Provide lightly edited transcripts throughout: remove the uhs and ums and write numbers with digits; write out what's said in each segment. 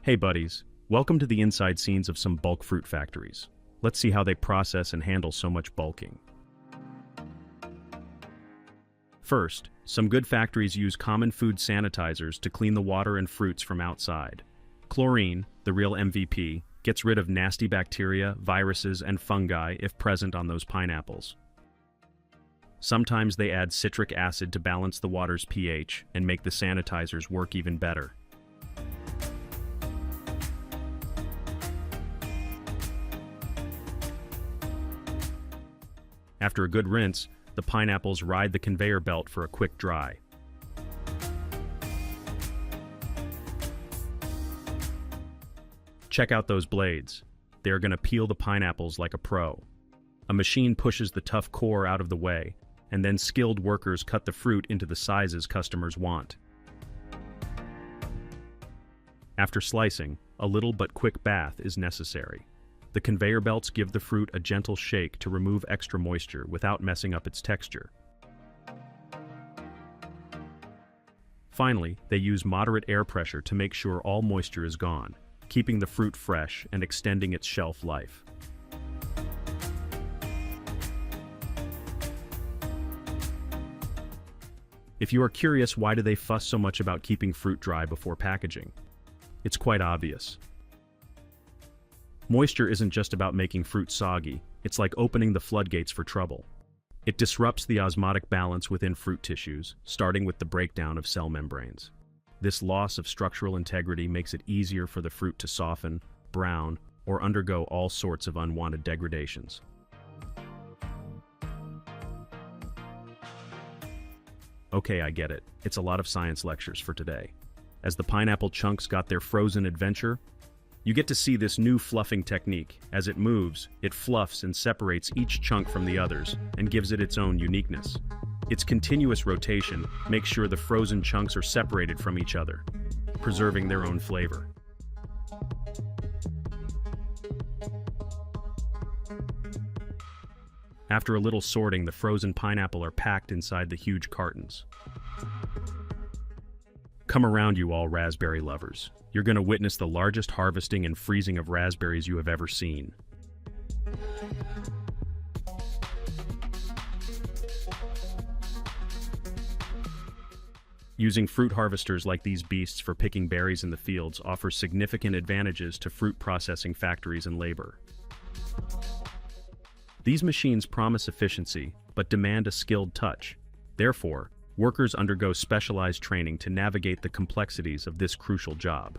Hey buddies, welcome to the inside scenes of some bulk fruit factories. Let's see how they process and handle so much bulking. First, some good factories use common food sanitizers to clean the water and fruits from outside. Chlorine, the real MVP, gets rid of nasty bacteria, viruses, and fungi if present on those pineapples. Sometimes they add citric acid to balance the water's pH and make the sanitizers work even better. After a good rinse, the pineapples ride the conveyor belt for a quick dry. Check out those blades. They are going to peel the pineapples like a pro. A machine pushes the tough core out of the way, and then skilled workers cut the fruit into the sizes customers want. After slicing, a little but quick bath is necessary. The conveyor belts give the fruit a gentle shake to remove extra moisture without messing up its texture. Finally, they use moderate air pressure to make sure all moisture is gone, keeping the fruit fresh and extending its shelf life. If you are curious why do they fuss so much about keeping fruit dry before packaging, it's quite obvious. Moisture isn't just about making fruit soggy, it's like opening the floodgates for trouble. It disrupts the osmotic balance within fruit tissues, starting with the breakdown of cell membranes. This loss of structural integrity makes it easier for the fruit to soften, brown, or undergo all sorts of unwanted degradations. Okay, I get it. It's a lot of science lectures for today. As the pineapple chunks got their frozen adventure, you get to see this new fluffing technique. As it moves, it fluffs and separates each chunk from the others and gives it its own uniqueness. Its continuous rotation makes sure the frozen chunks are separated from each other, preserving their own flavor. After a little sorting, the frozen pineapple are packed inside the huge cartons. Come around, you all raspberry lovers. You're going to witness the largest harvesting and freezing of raspberries you have ever seen. Using fruit harvesters like these beasts for picking berries in the fields offers significant advantages to fruit processing factories and labor. These machines promise efficiency, but demand a skilled touch. Therefore, workers undergo specialized training to navigate the complexities of this crucial job.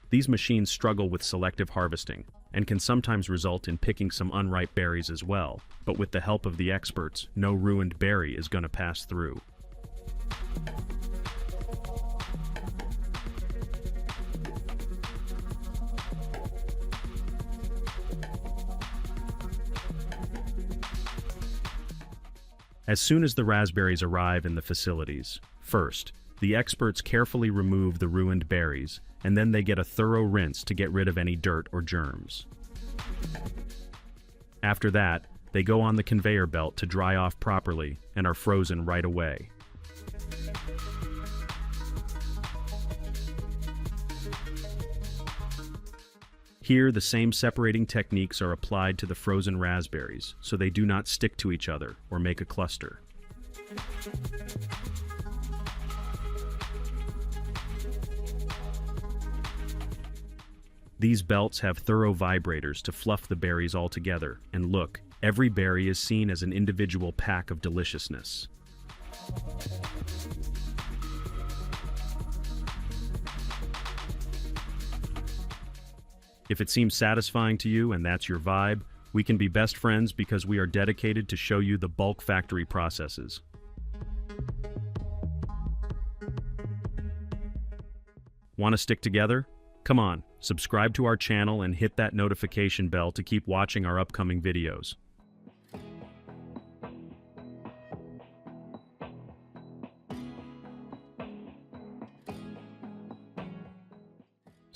These machines struggle with selective harvesting, and can sometimes result in picking some unripe berries as well, but with the help of the experts, no ruined berry is going to pass through. As soon as the raspberries arrive in the facilities, first, the experts carefully remove the ruined berries, and then they get a thorough rinse to get rid of any dirt or germs. After that, they go on the conveyor belt to dry off properly and are frozen right away. Here, the same separating techniques are applied to the frozen raspberries, so they do not stick to each other or make a cluster. These belts have thorough vibrators to fluff the berries all together, and look, every berry is seen as an individual pack of deliciousness. If it seems satisfying to you and that's your vibe, we can be best friends because we are dedicated to show you the bulk factory processes. Want to stick together? Come on, subscribe to our channel and hit that notification bell to keep watching our upcoming videos.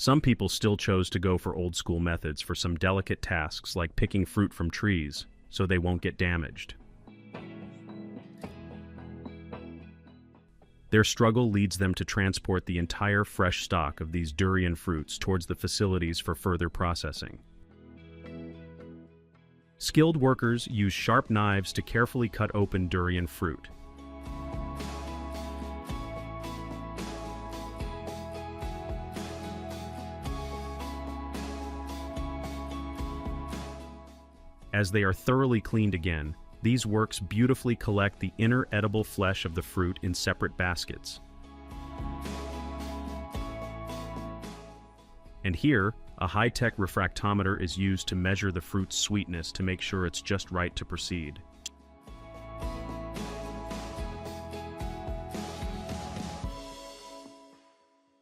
Some people still chose to go for old-school methods for some delicate tasks like picking fruit from trees, so they won't get damaged. Their struggle leads them to transport the entire fresh stock of these durian fruits towards the facilities for further processing. Skilled workers use sharp knives to carefully cut open durian fruit. As they are thoroughly cleaned again, these works beautifully collect the inner edible flesh of the fruit in separate baskets. And here, a high-tech refractometer is used to measure the fruit's sweetness to make sure it's just right to proceed.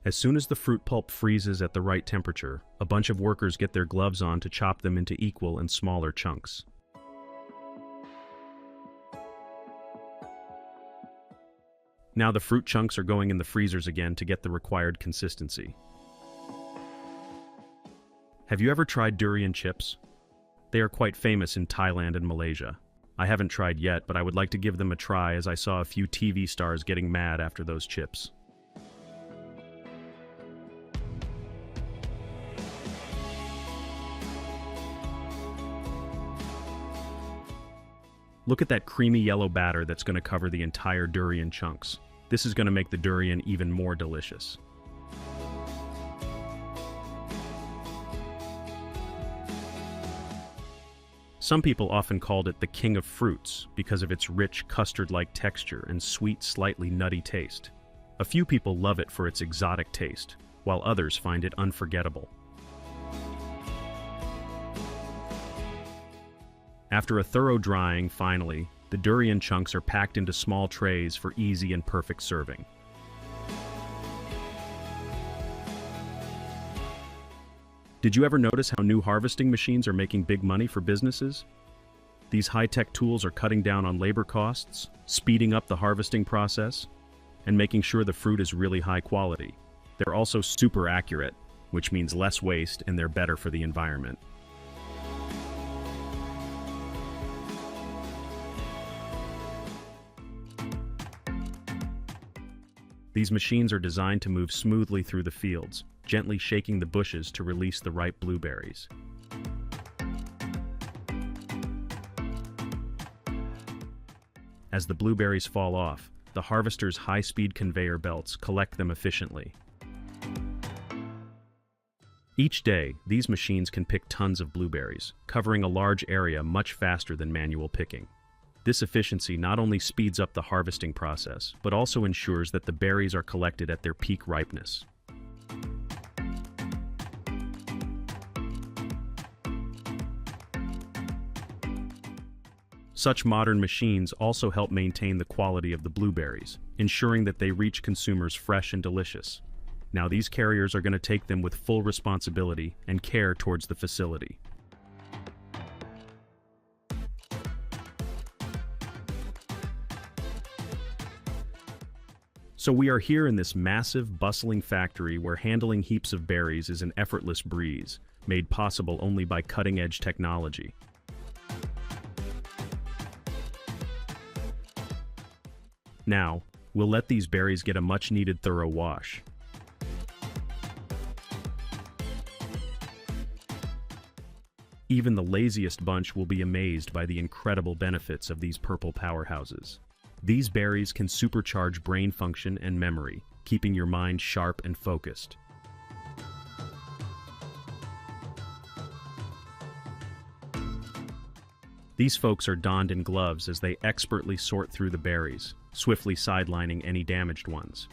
As soon as the fruit pulp freezes at the right temperature, a bunch of workers get their gloves on to chop them into equal and smaller chunks. Now the fruit chunks are going in the freezers again to get the required consistency. Have you ever tried durian chips? They are quite famous in Thailand and Malaysia. I haven't tried yet, but I would like to give them a try as I saw a few TV stars getting mad after those chips. Look at that creamy yellow batter that's going to cover the entire durian chunks. This is going to make the durian even more delicious. Some people often called it the king of fruits because of its rich custard-like texture and sweet, slightly nutty taste. A few people love it for its exotic taste, while others find it unforgettable. After a thorough drying, finally, the durian chunks are packed into small trays for easy and perfect serving. Did you ever notice how new harvesting machines are making big money for businesses? These high-tech tools are cutting down on labor costs, speeding up the harvesting process, and making sure the fruit is really high quality. They're also super accurate, which means less waste and they're better for the environment. These machines are designed to move smoothly through the fields, gently shaking the bushes to release the ripe blueberries. As the blueberries fall off, the harvester's high-speed conveyor belts collect them efficiently. Each day, these machines can pick tons of blueberries, covering a large area much faster than manual picking. This efficiency not only speeds up the harvesting process, but also ensures that the berries are collected at their peak ripeness. Such modern machines also help maintain the quality of the blueberries, ensuring that they reach consumers fresh and delicious. Now these carriers are going to take them with full responsibility and care towards the facility. So we are here in this massive, bustling factory where handling heaps of berries is an effortless breeze, made possible only by cutting-edge technology. Now, we'll let these berries get a much-needed thorough wash. Even the laziest bunch will be amazed by the incredible benefits of these purple powerhouses. These berries can supercharge brain function and memory, keeping your mind sharp and focused. These folks are donned in gloves as they expertly sort through the berries, swiftly sidelining any damaged ones.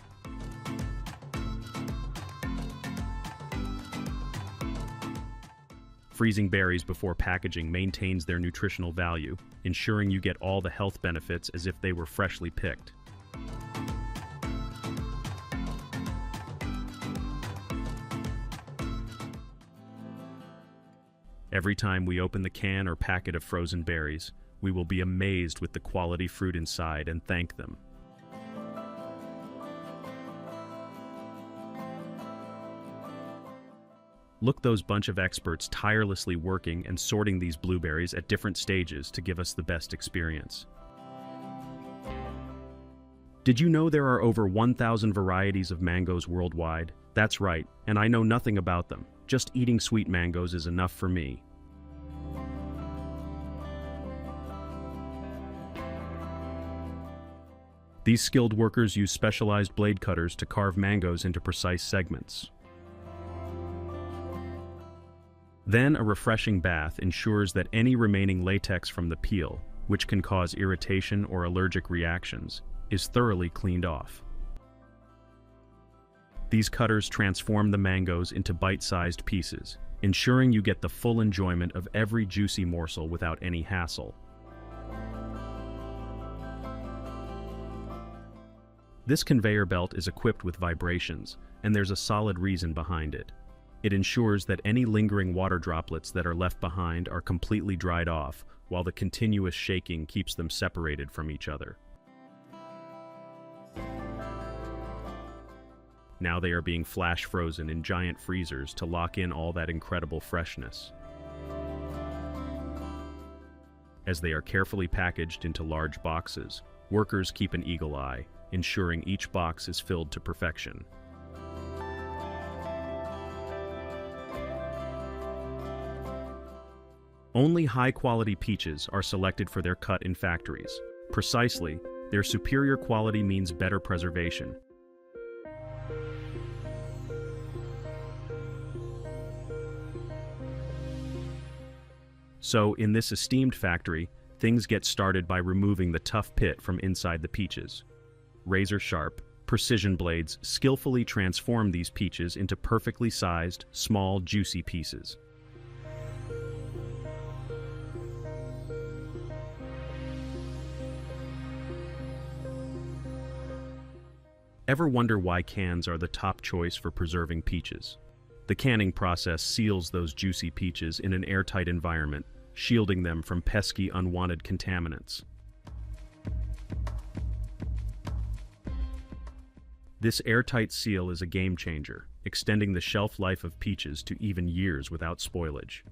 Freezing berries before packaging maintains their nutritional value, ensuring you get all the health benefits as if they were freshly picked. Every time we open the can or packet of frozen berries, we will be amazed with the quality fruit inside and thank them. Look, those bunch of experts tirelessly working and sorting these blueberries at different stages to give us the best experience. Did you know there are over 1,000 varieties of mangoes worldwide? That's right, and I know nothing about them. Just eating sweet mangoes is enough for me. These skilled workers use specialized blade cutters to carve mangoes into precise segments. Then a refreshing bath ensures that any remaining latex from the peel, which can cause irritation or allergic reactions, is thoroughly cleaned off. These cutters transform the mangoes into bite-sized pieces, ensuring you get the full enjoyment of every juicy morsel without any hassle. This conveyor belt is equipped with vibrations, and there's a solid reason behind it. It ensures that any lingering water droplets that are left behind are completely dried off, while the continuous shaking keeps them separated from each other. Now they are being flash frozen in giant freezers to lock in all that incredible freshness. As they are carefully packaged into large boxes, workers keep an eagle eye, ensuring each box is filled to perfection. Only high-quality peaches are selected for their cut in factories. Precisely, their superior quality means better preservation. So, in this esteemed factory, things get started by removing the tough pit from inside the peaches. Razor-sharp, precision blades skillfully transform these peaches into perfectly sized, small, juicy pieces. Ever wonder why cans are the top choice for preserving peaches? The canning process seals those juicy peaches in an airtight environment, shielding them from pesky, unwanted contaminants. This airtight seal is a game changer, extending the shelf life of peaches to even years without spoilage.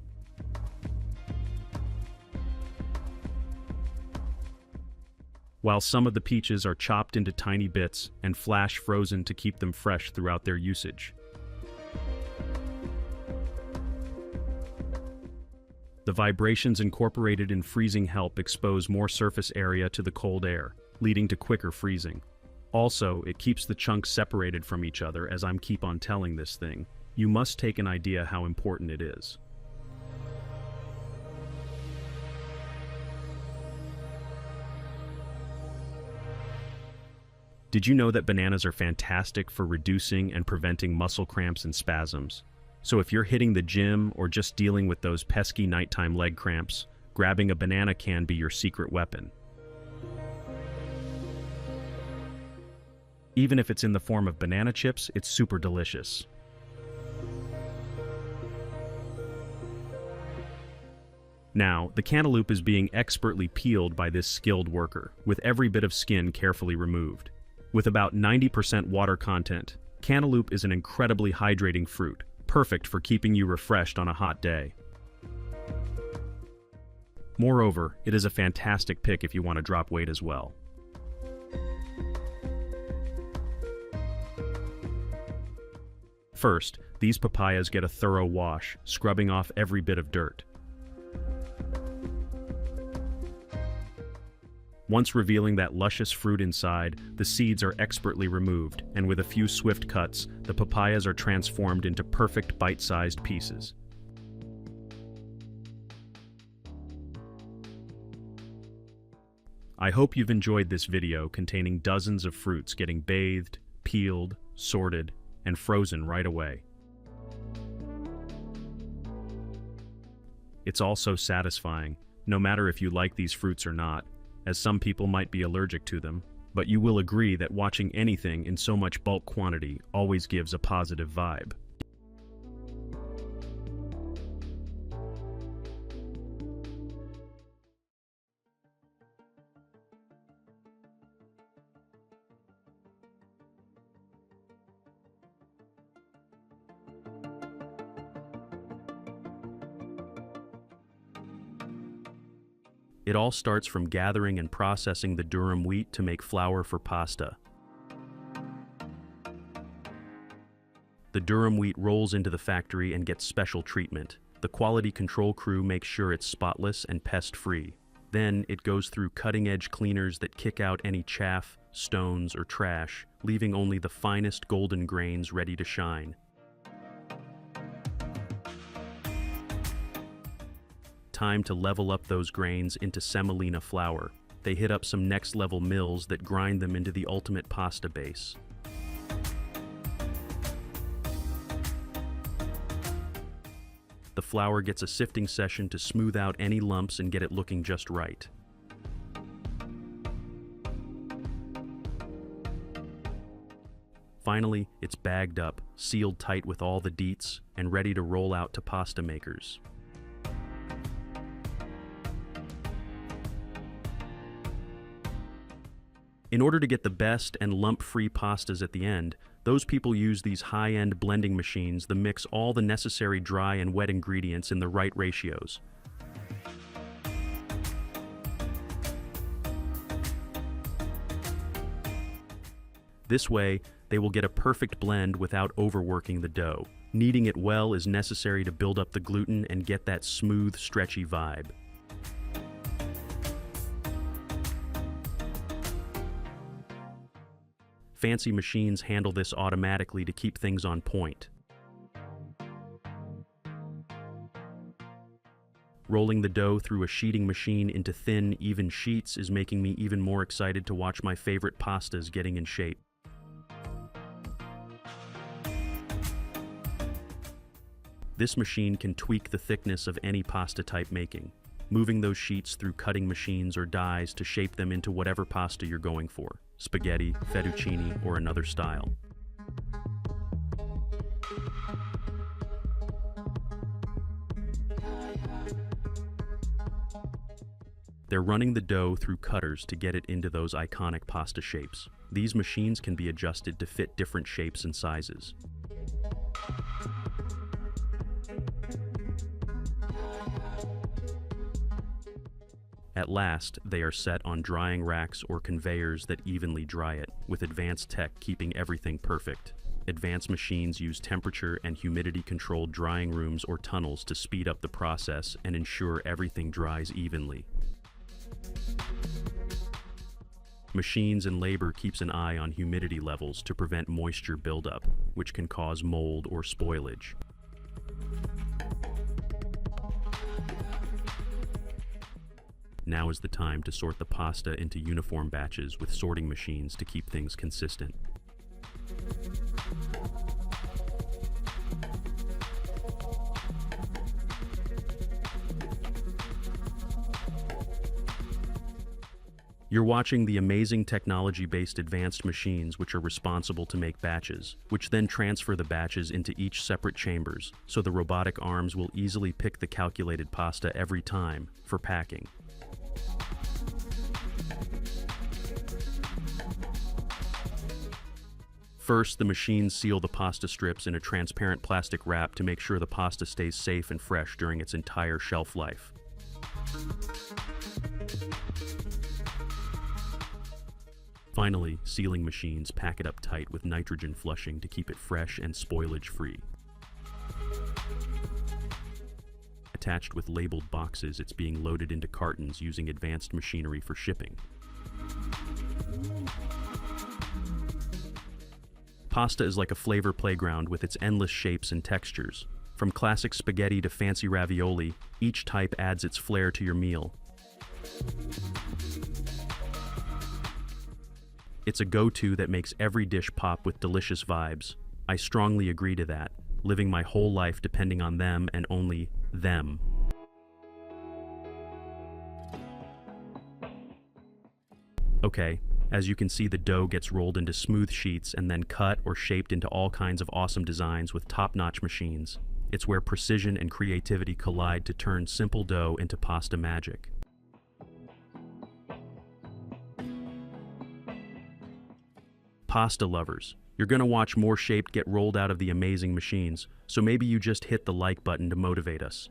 While some of the peaches are chopped into tiny bits and flash frozen to keep them fresh throughout their usage. The vibrations incorporated in freezing help expose more surface area to the cold air, leading to quicker freezing. Also, it keeps the chunks separated from each other. As I'm keep on telling this thing, you must take an idea how important it is. Did you know that bananas are fantastic for reducing and preventing muscle cramps and spasms? So if you're hitting the gym or just dealing with those pesky nighttime leg cramps, grabbing a banana can be your secret weapon. Even if it's in the form of banana chips, it's super delicious. Now, the cantaloupe is being expertly peeled by this skilled worker, with every bit of skin carefully removed. With about 90% water content, cantaloupe is an incredibly hydrating fruit, perfect for keeping you refreshed on a hot day. Moreover, it is a fantastic pick if you want to drop weight as well. First, these papayas get a thorough wash, scrubbing off every bit of dirt. Once revealing that luscious fruit inside, the seeds are expertly removed, and with a few swift cuts, the papayas are transformed into perfect bite-sized pieces. I hope you've enjoyed this video containing dozens of fruits getting bathed, peeled, sorted, and frozen right away. It's all so satisfying, no matter if you like these fruits or not, as some people might be allergic to them, but you will agree that watching anything in so much bulk quantity always gives a positive vibe. It all starts from gathering and processing the durum wheat to make flour for pasta. durum wheat rolls into the factory and gets special treatment. The quality control crew makes sure it's spotless and pest-free. Then it goes through cutting-edge cleaners that kick out any chaff, stones, or trash, leaving only the finest golden grains ready to shine. Time to level up those grains into semolina flour. They hit up some next-level mills that grind them into the ultimate pasta base. The flour gets a sifting session to smooth out any lumps and get it looking just right. Finally, it's bagged up, sealed tight with all the deets, and ready to roll out to pasta makers. In order to get the best and lump-free pastas at the end, those people use these high-end blending machines that mix all the necessary dry and wet ingredients in the right ratios. This way, they will get a perfect blend without overworking the dough. Kneading it well is necessary to build up the gluten and get that smooth, stretchy vibe. Fancy machines handle this automatically to keep things on point. Rolling the dough through a sheeting machine into thin, even sheets is making me even more excited to watch my favorite pastas getting in shape. This machine can tweak the thickness of any pasta type making, moving those sheets through cutting machines or dies to shape them into whatever pasta you're going for: spaghetti, fettuccine, or another style. They're running the dough through cutters to get it into those iconic pasta shapes. These machines can be adjusted to fit different shapes and sizes. At last, they are set on drying racks or conveyors that evenly dry it, with advanced tech keeping everything perfect. Advanced machines use temperature and humidity-controlled drying rooms or tunnels to speed up the process and ensure everything dries evenly. Machines and labor keeps an eye on humidity levels to prevent moisture buildup, which can cause mold or spoilage. Now is the time to sort the pasta into uniform batches with sorting machines to keep things consistent. You're watching the amazing technology-based advanced machines which are responsible to make batches, which then transfer the batches into each separate chambers, so the robotic arms will easily pick the calculated pasta every time for packing. First, the machines seal the pasta strips in a transparent plastic wrap to make sure the pasta stays safe and fresh during its entire shelf life. Finally, sealing machines pack it up tight with nitrogen flushing to keep it fresh and spoilage-free. Attached with labeled boxes, it's being loaded into cartons using advanced machinery for shipping. Pasta is like a flavor playground with its endless shapes and textures. From classic spaghetti to fancy ravioli, each type adds its flair to your meal. It's a go-to that makes every dish pop with delicious vibes. I strongly agree to that, living my whole life depending on them and only them. Okay, as you can see, the dough gets rolled into smooth sheets and then cut or shaped into all kinds of awesome designs with top-notch machines. It's where precision and creativity collide to turn simple dough into pasta magic. Pasta lovers, you're gonna watch more shape get rolled out of the amazing machines, so maybe you just hit the like button to motivate us.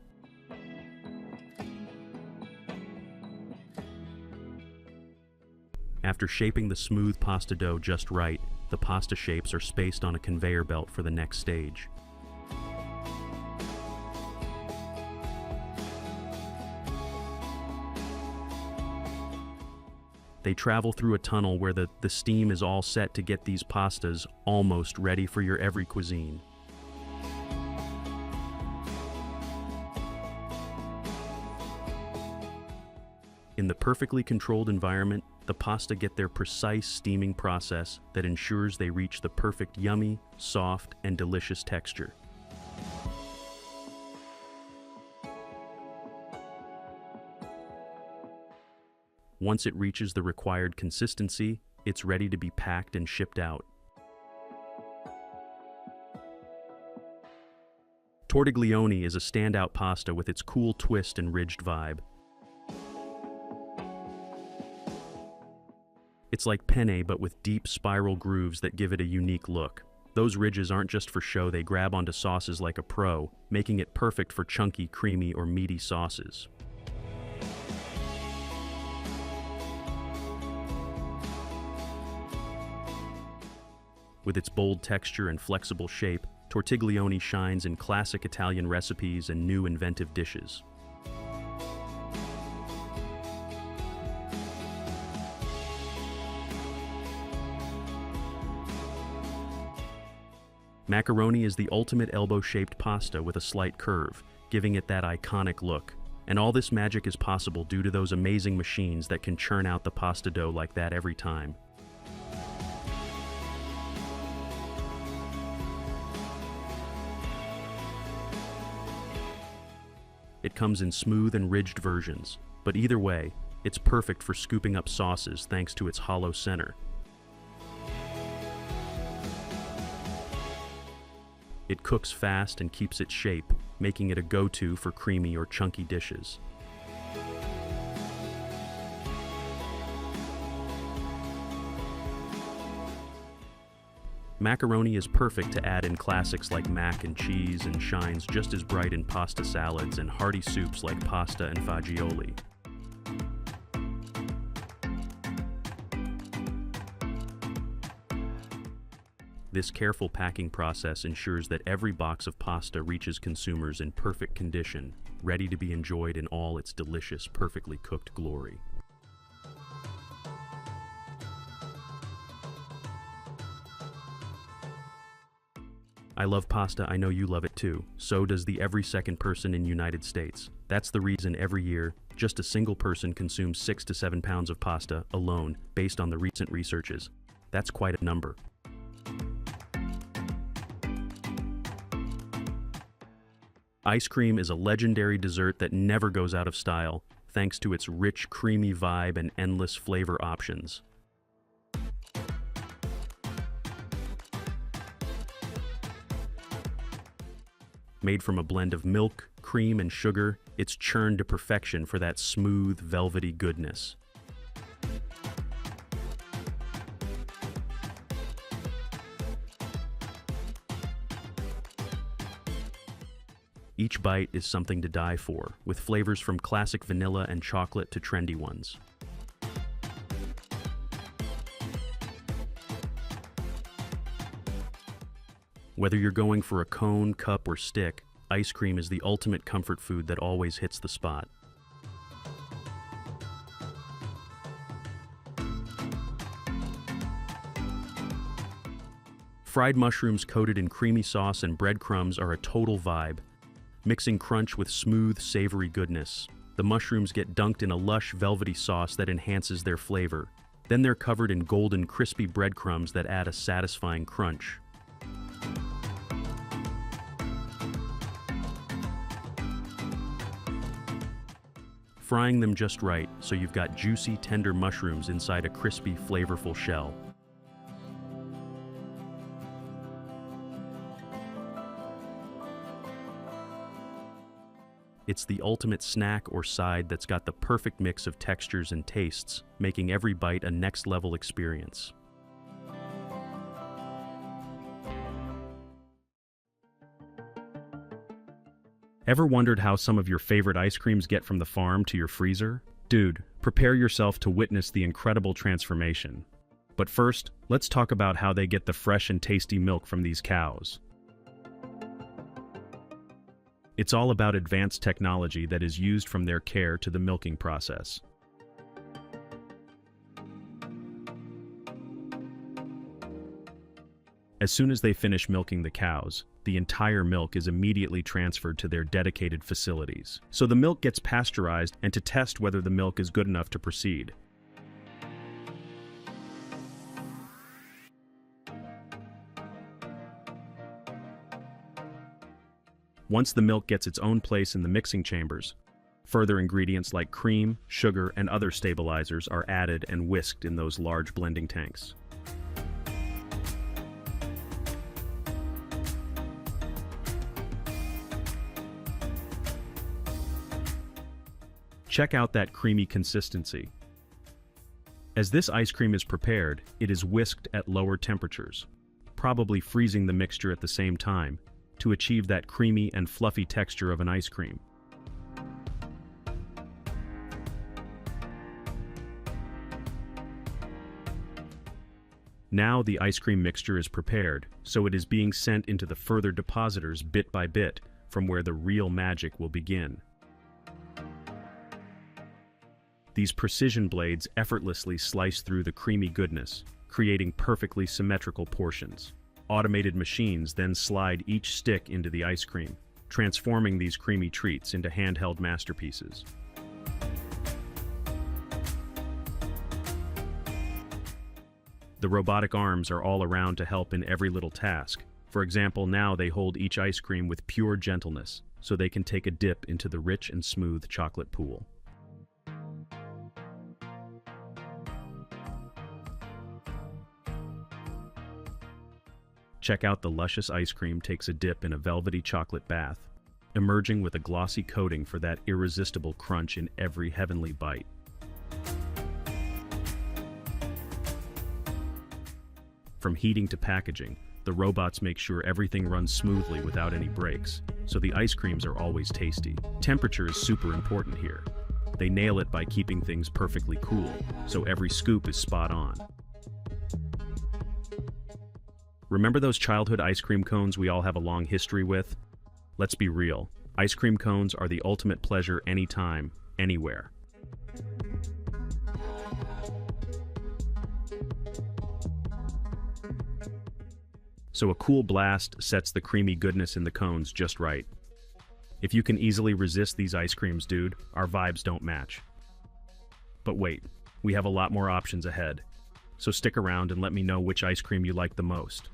After shaping the smooth pasta dough just right, the pasta shapes are spaced on a conveyor belt for the next stage. They travel through a tunnel where the steam is all set to get these pastas almost ready for your every cuisine. In the perfectly controlled environment, the pasta get their precise steaming process that ensures they reach the perfect yummy, soft, and delicious texture. Once it reaches the required consistency, it's ready to be packed and shipped out. Tortiglione is a standout pasta with its cool twist and ridged vibe. It's like penne but with deep spiral grooves that give it a unique look. Those ridges aren't just for show, they grab onto sauces like a pro, making it perfect for chunky, creamy, or meaty sauces. With its bold texture and flexible shape, tortiglione shines in classic Italian recipes and new inventive dishes. Macaroni is the ultimate elbow-shaped pasta with a slight curve, giving it that iconic look. And all this magic is possible due to those amazing machines that can churn out the pasta dough like that every time. It comes in smooth and ridged versions, but either way, it's perfect for scooping up sauces thanks to its hollow center. It cooks fast and keeps its shape, making it a go-to for creamy or chunky dishes. Macaroni is perfect to add in classics like mac and cheese and shines just as bright in pasta salads and hearty soups like pasta and fagioli. This careful packing process ensures that every box of pasta reaches consumers in perfect condition, ready to be enjoyed in all its delicious, perfectly cooked glory. I love pasta, I know you love it too. So does the every second person in the United States. That's the reason every year, just a single person consumes 6 to 7 pounds of pasta alone, based on the recent researches. That's quite a number. Ice cream is a legendary dessert that never goes out of style, thanks to its rich, creamy vibe and endless flavor options. Made from a blend of milk, cream, and sugar, it's churned to perfection for that smooth, velvety goodness. Each bite is something to die for, with flavors from classic vanilla and chocolate to trendy ones. Whether you're going for a cone, cup, or stick, ice cream is the ultimate comfort food that always hits the spot. Fried mushrooms coated in creamy sauce and breadcrumbs are a total vibe, mixing crunch with smooth, savory goodness. The mushrooms get dunked in a lush, velvety sauce that enhances their flavor. Then they're covered in golden, crispy breadcrumbs that add a satisfying crunch. Frying them just right, so you've got juicy, tender mushrooms inside a crispy, flavorful shell. It's the ultimate snack or side that's got the perfect mix of textures and tastes, making every bite a next-level experience. Ever wondered how some of your favorite ice creams get from the farm to your freezer? Dude, prepare yourself to witness the incredible transformation. But first, let's talk about how they get the fresh and tasty milk from these cows. It's all about advanced technology that is used from their care to the milking process. As soon as they finish milking the cows, the entire milk is immediately transferred to their dedicated facilities. So the milk gets pasteurized and to test whether the milk is good enough to proceed. Once the milk gets its own place in the mixing chambers, further ingredients like cream, sugar, and other stabilizers are added and whisked in those large blending tanks. Check out that creamy consistency. As this ice cream is prepared, it is whisked at lower temperatures, probably freezing the mixture at the same time, to achieve that creamy and fluffy texture of an ice cream. Now the ice cream mixture is prepared, so it is being sent into the further depositors bit by bit, from where the real magic will begin. These precision blades effortlessly slice through the creamy goodness, creating perfectly symmetrical portions. Automated machines then slide each stick into the ice cream, transforming these creamy treats into handheld masterpieces. The robotic arms are all around to help in every little task. For example, now they hold each ice cream with pure gentleness, so they can take a dip into the rich and smooth chocolate pool. Check out the luscious ice cream takes a dip in a velvety chocolate bath, emerging with a glossy coating for that irresistible crunch in every heavenly bite. From heating to packaging, the robots make sure everything runs smoothly without any breaks, so the ice creams are always tasty. Temperature is super important here. They nail it by keeping things perfectly cool, so every scoop is spot on. Remember those childhood ice cream cones we all have a long history with? Let's be real, ice cream cones are the ultimate pleasure anytime, anywhere. So a cool blast sets the creamy goodness in the cones just right. If you can easily resist these ice creams, dude, our vibes don't match. But wait, we have a lot more options ahead. So stick around and let me know which ice cream you like the most.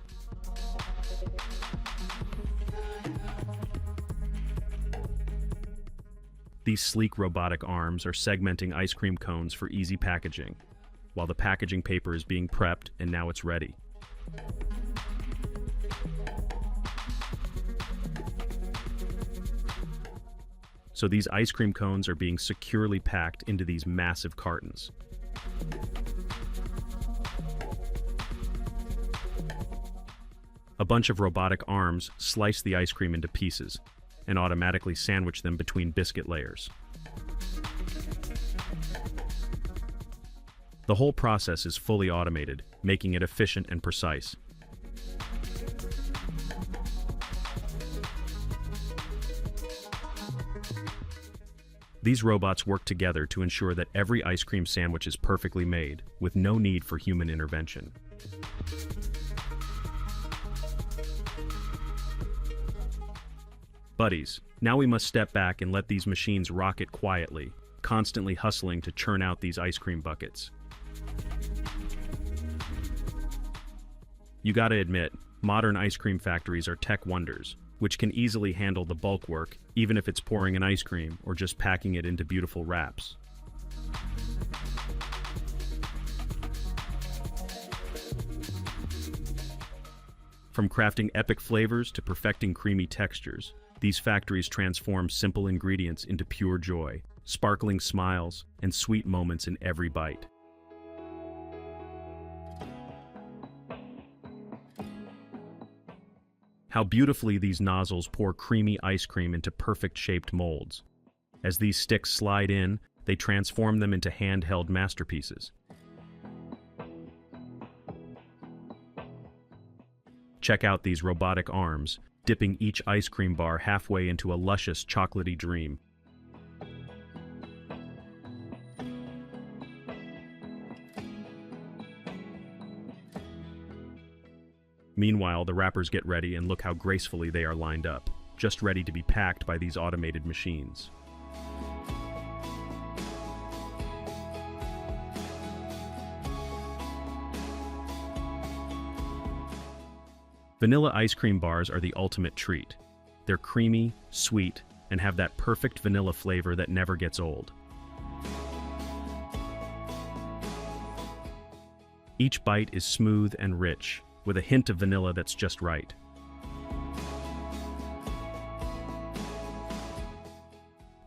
These sleek robotic arms are segmenting ice cream cones for easy packaging, while the packaging paper is being prepped and now it's ready. So these ice cream cones are being securely packed into these massive cartons. A bunch of robotic arms slice the ice cream into pieces and automatically sandwich them between biscuit layers. The whole process is fully automated, making it efficient and precise. These robots work together to ensure that every ice cream sandwich is perfectly made, with no need for human intervention. Buddies, now we must step back and let these machines rocket quietly, constantly hustling to churn out these ice cream buckets. You gotta admit, modern ice cream factories are tech wonders, which can easily handle the bulk work, even if it's pouring an ice cream or just packing it into beautiful wraps. From crafting epic flavors to perfecting creamy textures, these factories transform simple ingredients into pure joy, sparkling smiles, and sweet moments in every bite. How beautifully these nozzles pour creamy ice cream into perfect-shaped molds. As these sticks slide in, they transform them into handheld masterpieces. Check out these robotic arms, dipping each ice cream bar halfway into a luscious chocolatey dream. Meanwhile, the wrappers get ready and look how gracefully they are lined up, just ready to be packed by these automated machines. Vanilla ice cream bars are the ultimate treat. They're creamy, sweet, and have that perfect vanilla flavor that never gets old. Each bite is smooth and rich, with a hint of vanilla that's just right.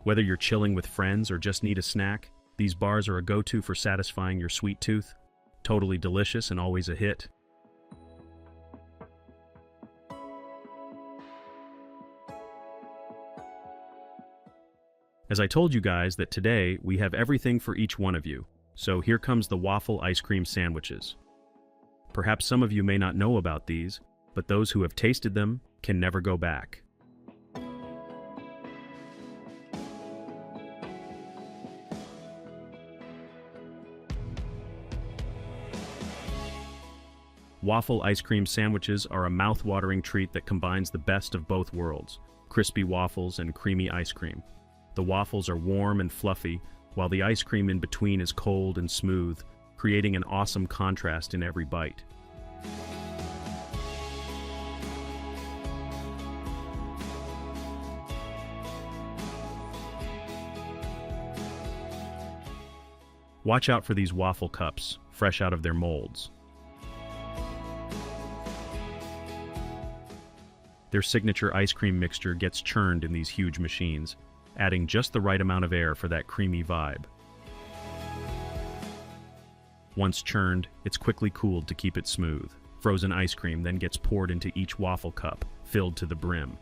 Whether you're chilling with friends or just need a snack, these bars are a go-to for satisfying your sweet tooth. Totally delicious and always a hit. As I told you guys that today we have everything for each one of you, so here comes the waffle ice cream sandwiches. Perhaps some of you may not know about these, but those who have tasted them can never go back. Waffle ice cream sandwiches are a mouth-watering treat that combines the best of both worlds, crispy waffles and creamy ice cream. The waffles are warm and fluffy, while the ice cream in between is cold and smooth, creating an awesome contrast in every bite. Watch out for these waffle cups, fresh out of their molds. Their signature ice cream mixture gets churned in these huge machines, adding just the right amount of air for that creamy vibe. Once churned, it's quickly cooled to keep it smooth. Frozen ice cream then gets poured into each waffle cup, filled to the brim.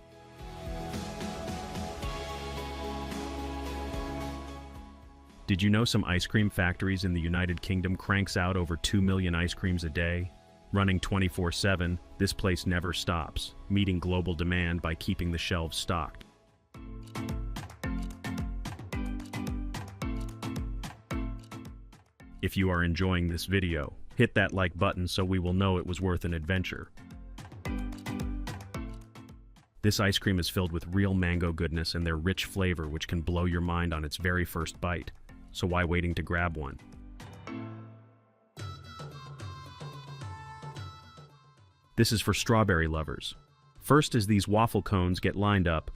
Did you know some ice cream factories in the United Kingdom cranks out over 2 million ice creams a day? Running 24/7, this place never stops, meeting global demand by keeping the shelves stocked. If you are enjoying this video, hit that like button so we will know it was worth an adventure. This ice cream is filled with real mango goodness and their rich flavor which can blow your mind on its very first bite. So why waiting to grab one? This is for strawberry lovers. First, as these waffle cones get lined up,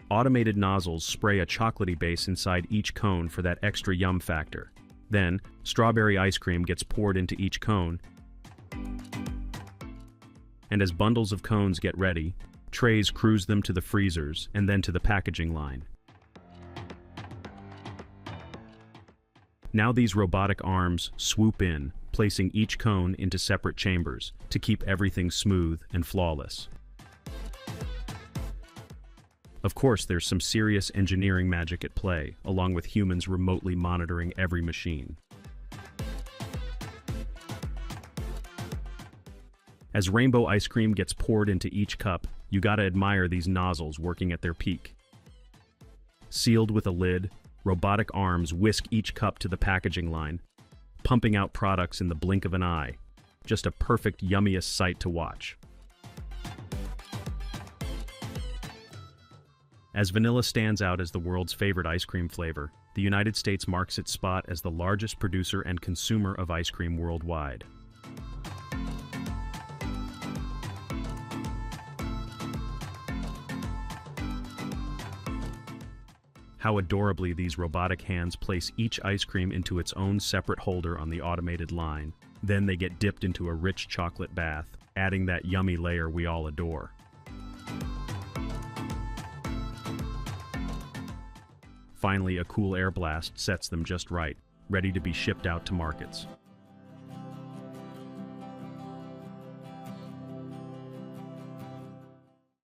automated nozzles spray a chocolatey base inside each cone for that extra yum factor. Then, strawberry ice cream gets poured into each cone, and as bundles of cones get ready, trays cruise them to the freezers and then to the packaging line. Now these robotic arms swoop in, placing each cone into separate chambers to keep everything smooth and flawless. Of course, there's some serious engineering magic at play, along with humans remotely monitoring every machine. As rainbow ice cream gets poured into each cup, you gotta admire these nozzles working at their peak. Sealed with a lid, robotic arms whisk each cup to the packaging line, pumping out products in the blink of an eye. Just a perfect, yummiest sight to watch. As vanilla stands out as the world's favorite ice cream flavor, the United States marks its spot as the largest producer and consumer of ice cream worldwide. How adorably these robotic hands place each ice cream into its own separate holder on the automated line. Then they get dipped into a rich chocolate bath, adding that yummy layer we all adore. Finally, a cool air blast sets them just right, ready to be shipped out to markets.